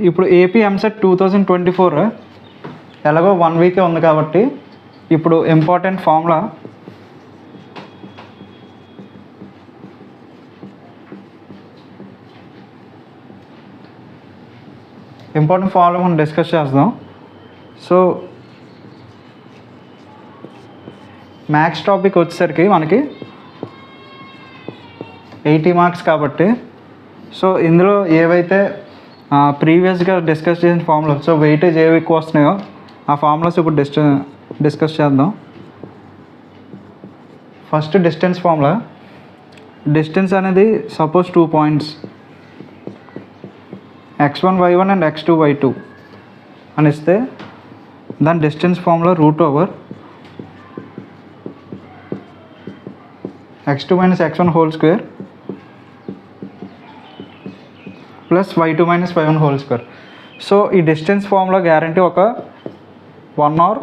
ఇప్పుడు AP EAMCET 2024 ఎలాగో 1 వీకే ఉంది కాబట్టి ఇప్పుడు ఇంపార్టెంట్ ఫార్ములా మనం డిస్కస్ చేద్దాం. సో మ్యాథ్స్ టాపిక్ వచ్చేసరికి మనకి 80 మార్క్స్ కాబట్టి సో ఇందులో ఏవైతే ప్రీవియస్గా డిస్కస్ చేసిన ఫార్ములాస్, సో వెయిటేజ్ ఏవి ఎక్కువ వస్తున్నాయో ఆ ఫార్ములాస్ ఇప్పుడు డిస్కస్ చేద్దాం. First distance formula. డిస్టెన్స్ అనేది suppose 2 points x1 y1 and x2 y2 అని ఇస్తే దాని distance formula √x2 minus x1 whole square plus y2 minus y1 whole square. So ఈ డిస్టెన్స్ ఫార్ములా గ్యారంటీ ఒక 1 or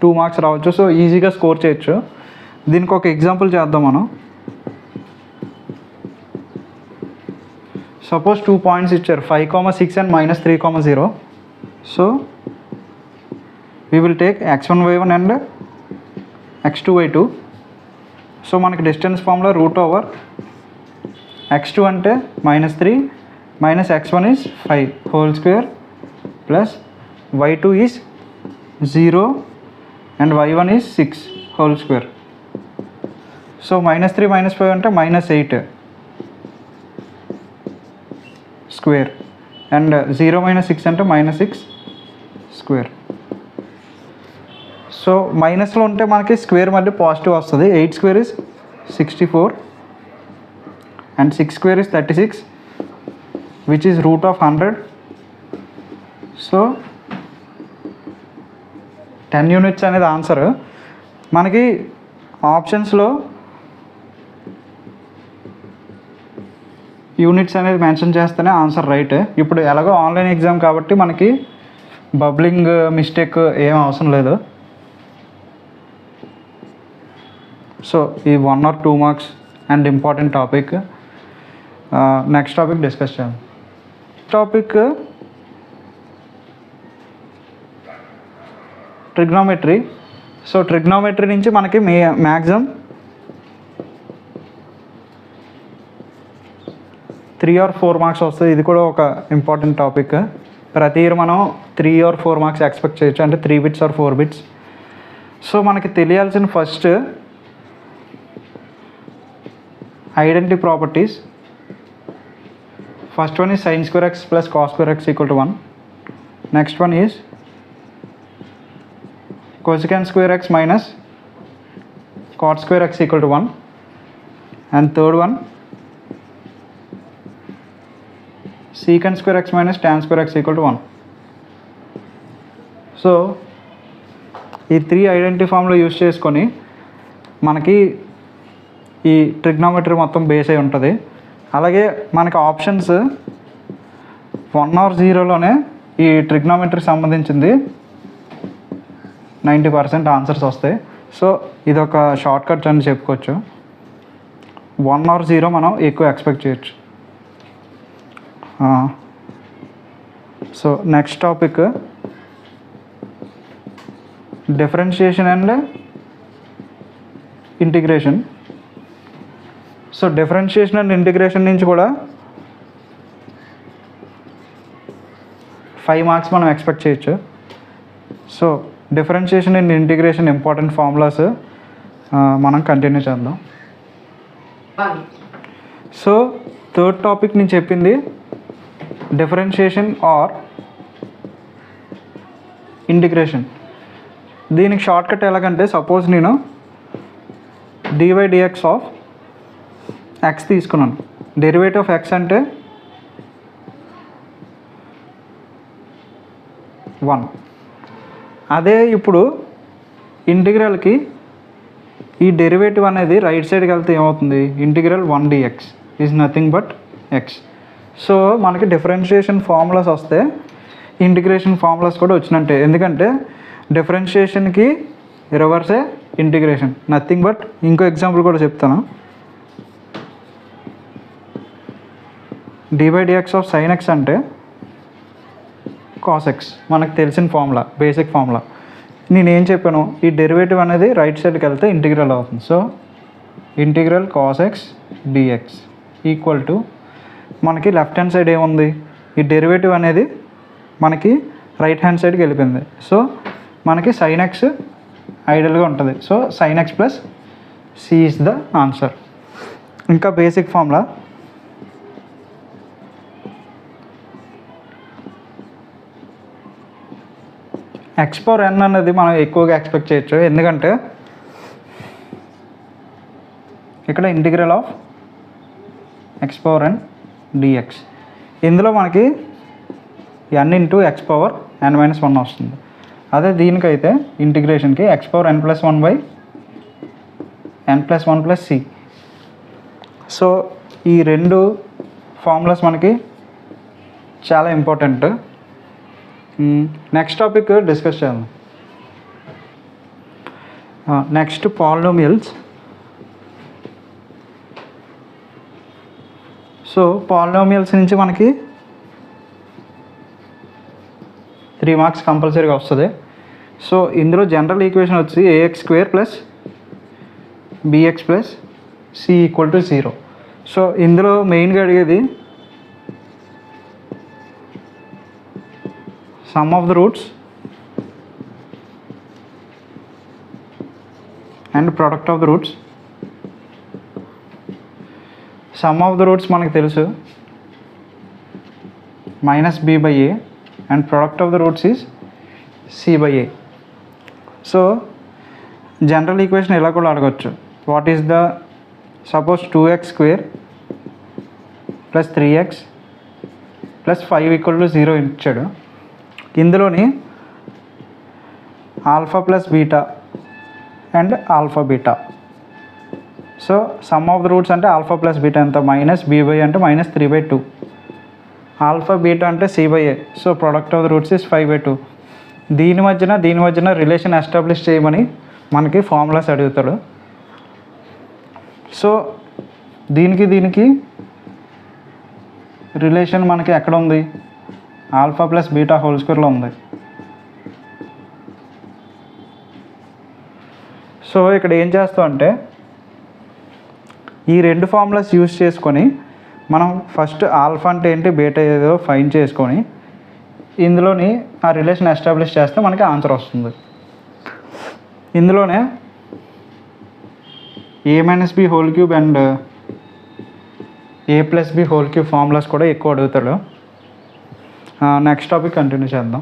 2 మార్క్స్ రావచ్చు. So ఈజీగా score చేయొచ్చు. దీనికి ఒక ఎగ్జాంపుల్ చేద్దాం మనం. సపోజ్ 2 పాయింట్స్ ఇచ్చారు 5,6 and -3,0. So we will take x1 y1 and x2 y2. So మనకి డిస్టెన్స్ ఫార్ములా √x2 అంటే -3 minus x1 is 5 whole square plus y2 is 0 and y1 is 6 whole square. So -3 - 5 అంటే -8 square and 0 - 6 అంటే -6 square. So మైనస్లో ఉంటే మనకి square మళ్ళీ positive వస్తుంది. 8 square is 64 and 6 square is 36 which is √100. So 10 units అనేది answer. మనకి ఆప్షన్స్లో యూనిట్స్ అనేది మెన్షన్ చేస్తేనే ఆన్సర్ రైట్. ఇప్పుడు ఎలాగో ఆన్లైన్ ఎగ్జామ్ కాబట్టి మనకి బబ్లింగ్ మిస్టేక్ ఏం అవసరం లేదు. సో ఈ 1 or 2 marks and important topic. Next topic discuss చేద్దాం. Topic trigonometry. సో ట్రిగ్నోమెట్రీ నుంచి మనకి మ్యాక్సిమం 3 or 4 మార్క్స్ వస్తుంది. ఇది కూడా ఒక ఇంపార్టెంట్ టాపిక్. ప్రతి ఇయర్ మనం 3 or 4 మార్క్స్ ఎక్స్పెక్ట్ చేయొచ్చు, అంటే 3 బిట్స్ or 4 బిట్స్. సో మనకి తెలియాల్సిన first identity properties. First one is sin square x plus cos square x = 1. Next one is cosecant square x minus cot square x = 1. And third one secant square x minus tan square x = 1. So ఈ 3 identity ఫామ్లో use చేసుకొని మనకి ఈ trigonometry మొత్తం base అయి ఉంటుంది. అలాగే మనకి ఆప్షన్స్ 1 or 0లోనే ఈ ట్రిగ్నోమెట్రీకి సంబంధించింది 90% ఆన్సర్స్ వస్తాయి. సో ఇది ఒక షార్ట్ కట్ అని చెప్పుకోవచ్చు. 1 or 0 మనం ఎక్కువ ఎక్స్పెక్ట్ చేయొచ్చు. So next topic differentiation and integration. So differentiation and integration నుంచి కూడా 5 మార్క్స్ మనం ఎక్స్పెక్ట్ చేయొచ్చు. So differentiation and integration important formulas మనం కంటిన్యూ చేద్దాం. సో థర్డ్ టాపిక్ నేను చెప్పింది డిఫరెన్షియేషన్ ఆర్ ఇంటిగ్రేషన్. దీనికి షార్ట్ కట్ ఎలాగంటే సపోజ్ నేను dy/dx ఆఫ్ x తీసుకున్నాను. డెరివేటివ్ ఆఫ్ x అంటే 1. అదే ఇప్పుడు ఇంటిగ్రల్కి ఈ డెరివేటివ్ అనేది రైట్ సైడ్కి వెళ్తే ఏమవుతుంది, integral 1 dx is nothing but x. So మనకి డిఫరెన్షియేషన్ ఫార్ములాస్ వస్తే ఇంటిగ్రేషన్ ఫార్ములాస్ కూడా వచ్చినట్టే. ఎందుకంటే డిఫరెన్షియేషన్కి రివర్సే ఇంటిగ్రేషన్, నథింగ్ బట్. ఇంకో ఎగ్జాంపుల్ కూడా చెప్తాను. dy/dx ఆఫ్ sin x అంటే cos x, మనకు తెలిసిన ఫార్ములా, బేసిక్ ఫార్ములా. నేనేం చెప్పాను, ఈ డెరివేటివ్ అనేది రైట్ సైడ్కి వెళ్తే ఇంటిగ్రల్ అవుతుంది. So integral cos x dx equal to మనకి లెఫ్ట్ హ్యాండ్ సైడ్ ఏముంది, ఈ డెరివేటివ్ అనేది మనకి రైట్ హ్యాండ్ సైడ్కి వెళ్ళిపోయింది. సో మనకి sin x ఐడియల్గా ఉంటుంది. So sin x plus C is the answer. ఇంకా basic formula, x power n అనేది మనం ఎక్కువగా ఎక్స్పెక్ట్ చేయొచ్చు, ఎందుకంటే ఇక్కడ integral of x power n dx, ఇందులో మనకి n into x power n-1 వస్తుంది. అదే దీనికైతే ఇంటిగ్రేషన్కి x power n+1 by n+1 plus C. So ఈ రెండు ఫార్ములాస్ మనకి చాలా ఇంపార్టెంట్. నెక్స్ట్ టాపిక్ డిస్కస్ చేద్దాం. Next polynomials. సో పాలినోమియల్స్ నుంచి మనకి 3 మార్క్స్ కంపల్సరీగా వస్తుంది. సో ఇందులో జనరల్ ఈక్వేషన్ వచ్చి ax² plus bx plus c equal to 0. So ఇందులో మెయిన్గా అడిగేది some of the roots and product of the roots. Some of the roots మనకు తెలుసు -b/a and product of the roots is c/a. So general equation ఇలా కూడా అడగచ్చు. What is the suppose 2x² plus 3x plus 5 equal to 0 ఇచ్చాడు. ఇందులోని alpha plus beta and alpha beta. So some of the roots అంటే alpha plus beta ఎంత, -b/a అంటే -3/2, alpha beta అంటే c/a. So product of the roots is 5/2. దీని మధ్యన relation establish చేయమని మనకి ఫార్ములాస్ అడుగుతాడు. సో దీనికి రిలేషన్ మనకి ఎక్కడ ఉంది, ఆల్ఫా ప్లస్ బీటా హోల్ స్క్వేర్లో ఉంది. సో ఇక్కడ ఏం చేస్తాం అంటే ఈ రెండు ఫార్ములాస్ యూజ్ చేసుకొని మనం ఫస్ట్ ఆల్ఫా అంటే ఏంటి, బీటా ఏదో ఫైండ్ చేసుకొని ఇందులోని ఆ రిలేషన్ ఎస్టాబ్లిష్ చేస్తే మనకి ఆన్సర్ వస్తుంది. ఇందులోనే a-b whole cube and a+b whole cube formulas కూడా ఎక్కువ అడుగుతాడు. నెక్స్ట్ టాపిక్ కంటిన్యూ చేద్దాం.